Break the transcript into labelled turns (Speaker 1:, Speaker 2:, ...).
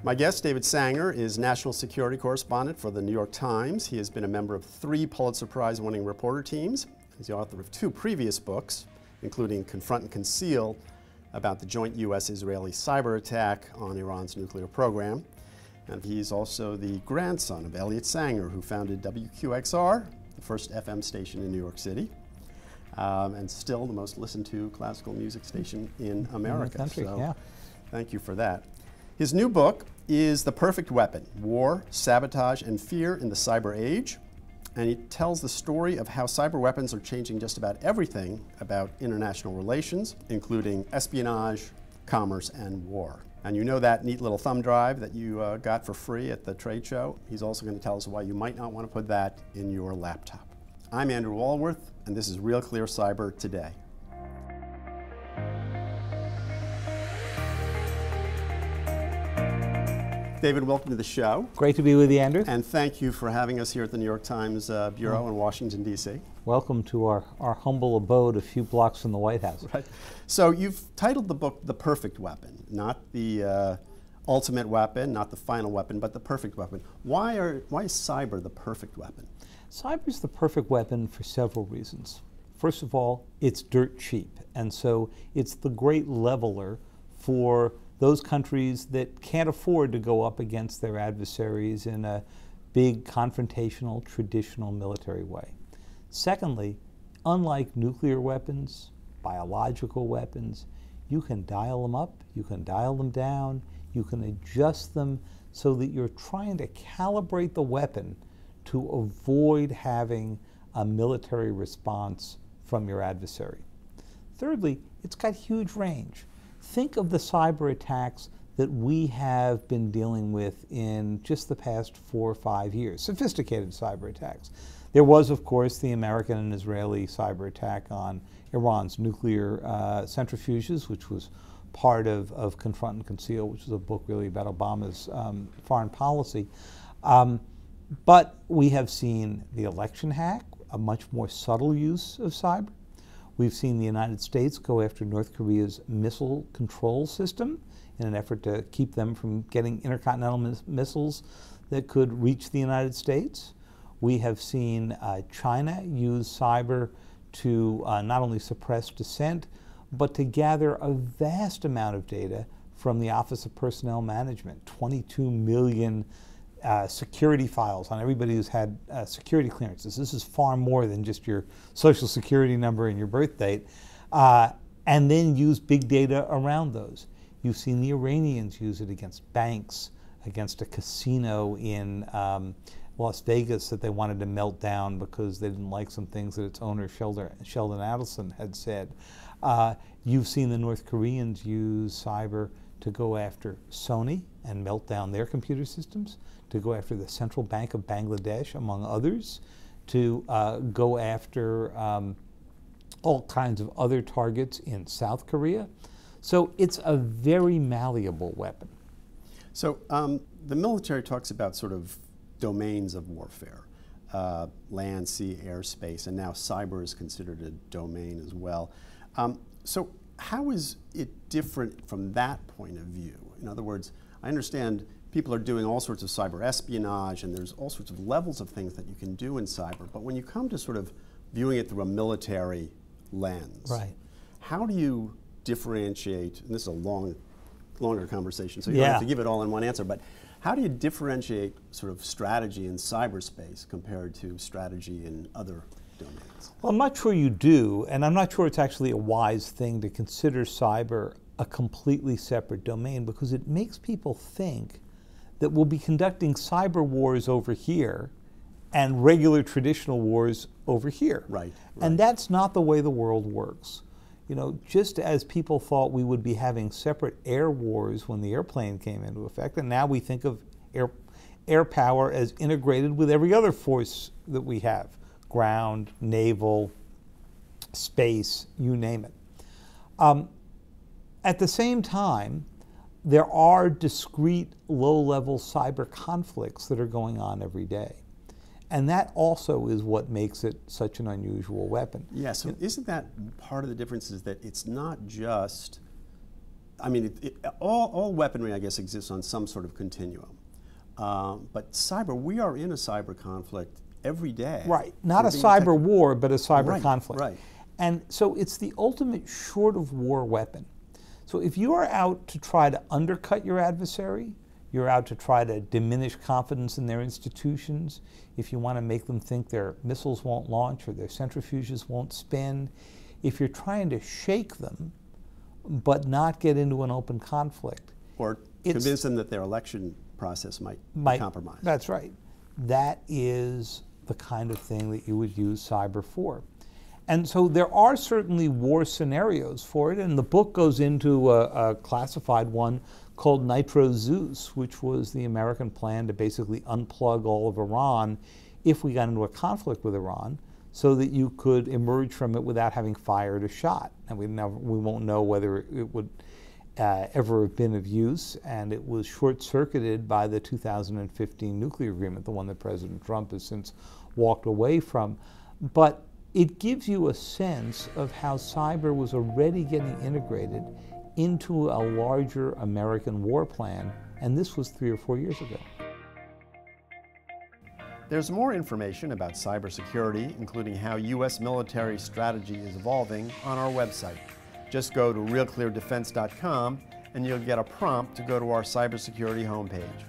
Speaker 1: My guest, David Sanger, is national security correspondent for the New York Times. He has been a member of 3 Pulitzer Prize-winning reporter teams. He's the author of 2 previous books, including Confront and Conceal, about the joint U.S.-Israeli cyber attack on Iran's nuclear program. And he's also the grandson of Elliot Sanger, who founded WQXR, the first FM station in New York City, and still the most listened to classical music station in America.
Speaker 2: In the country,
Speaker 1: so
Speaker 2: yeah.
Speaker 1: Thank you for that. His new book is The Perfect Weapon: War, Sabotage and Fear in the Cyber Age. And he tells the story of how cyber weapons are changing just about everything about international relations, including espionage, commerce, and war. And you know that neat little thumb drive that you got for free at the trade show? He's also going to tell us why you might not want to put that in your laptop. I'm Andrew Walworth, and this is Real Clear Cyber Today. David, welcome to the show.
Speaker 2: Great to be with you, Andrew.
Speaker 1: And thank you for having us here at the New York Times Bureau in Washington, D.C.
Speaker 2: Welcome to our humble abode a few blocks from the White House.
Speaker 1: Right. So you've titled the book The Perfect Weapon, not the ultimate weapon, not the final weapon, but the perfect weapon. Why is cyber the perfect weapon?
Speaker 2: Cyber is the perfect weapon for several reasons. First of all, it's dirt cheap, and so it's the great leveler for those countries that can't afford to go up against their adversaries in a big, confrontational, traditional military way. Secondly, unlike nuclear weapons, biological weapons, you can dial them up, you can dial them down, you can adjust them so that you're trying to calibrate the weapon to avoid having a military response from your adversary. Thirdly, it's got huge range. Think of the cyber attacks that we have been dealing with in just the past 4 or 5 years, sophisticated cyber attacks. There was, of course, the American and Israeli cyber attack on Iran's nuclear centrifuges, which was part of Confront and Conceal, which is a book really about Obama's foreign policy. But we have seen the election hack, a much more subtle use of cyber. We've seen the United States go after North Korea's missile control system in an effort to keep them from getting intercontinental missiles that could reach the United States. We have seen China use cyber to not only suppress dissent, but to gather a vast amount of data from the Office of Personnel Management, 22 million security files on everybody who's had security clearances. This is far more than just your social security number and your birth date, and then use big data around those. You've seen the Iranians use it against banks, against a casino in Las Vegas that they wanted to melt down because they didn't like some things that its owner, Sheldon Adelson, had said. You've seen the North Koreans use cyber to go after Sony and melt down their computer systems, to go after the Central Bank of Bangladesh, among others, to go after all kinds of other targets in South Korea. So it's a very malleable weapon.
Speaker 1: So the military talks about sort of domains of warfare, land, sea, air, space, and now cyber is considered a domain as well. So how is it different from that point of view? In other words, I understand people are doing all sorts of cyber espionage, and there's all sorts of levels of things that you can do in cyber. But when you come to sort of viewing it through a military lens,
Speaker 2: right,
Speaker 1: how do you differentiate, and this is a longer conversation, so you don't have to give it all in one answer, but how do you differentiate sort of strategy in cyberspace compared to strategy in other domains?
Speaker 2: Well, I'm not sure you do, and I'm not sure it's actually a wise thing to consider cyber a completely separate domain, because it makes people think that we'll be conducting cyber wars over here and regular traditional wars over here.
Speaker 1: Right.
Speaker 2: And that's not the way the world works. You know, just as people thought we would be having separate air wars when the airplane came into effect, and now we think of air power as integrated with every other force that we have, ground, naval, space, you name it. At the same time, there are discrete low-level cyber conflicts that are going on every day. And that also is what makes it such an unusual weapon.
Speaker 1: Yeah, so isn't that part of the difference, is that it's not just I mean, all weaponry, I guess, exists on some sort of continuum. But cyber, we are in a cyber conflict every day.
Speaker 2: Right, not a cyber war, but a cyber conflict.
Speaker 1: Right.
Speaker 2: And so it's the ultimate short of war weapon. So if you are out to try to undercut your adversary, you're out to try to diminish confidence in their institutions, if you want to make them think their missiles won't launch or their centrifuges won't spin, if you're trying to shake them but not get into an open conflict.
Speaker 1: Or convince them that their election process might be compromised.
Speaker 2: That's right. That is the kind of thing that you would use cyber for. And so there are certainly war scenarios for it, and the book goes into a classified one called Nitro Zeus, which was the American plan to basically unplug all of Iran if we got into a conflict with Iran, so that you could emerge from it without having fired a shot. And we won't know whether it would ever have been of use, and it was short-circuited by the 2015 nuclear agreement, the one that President Trump has since walked away from. But it gives you a sense of how cyber was already getting integrated into a larger American war plan, and this was 3 or 4 years ago.
Speaker 1: There's more information about cybersecurity, including how U.S. military strategy is evolving, on our website. Just go to realcleardefense.com and you'll get a prompt to go to our cybersecurity homepage.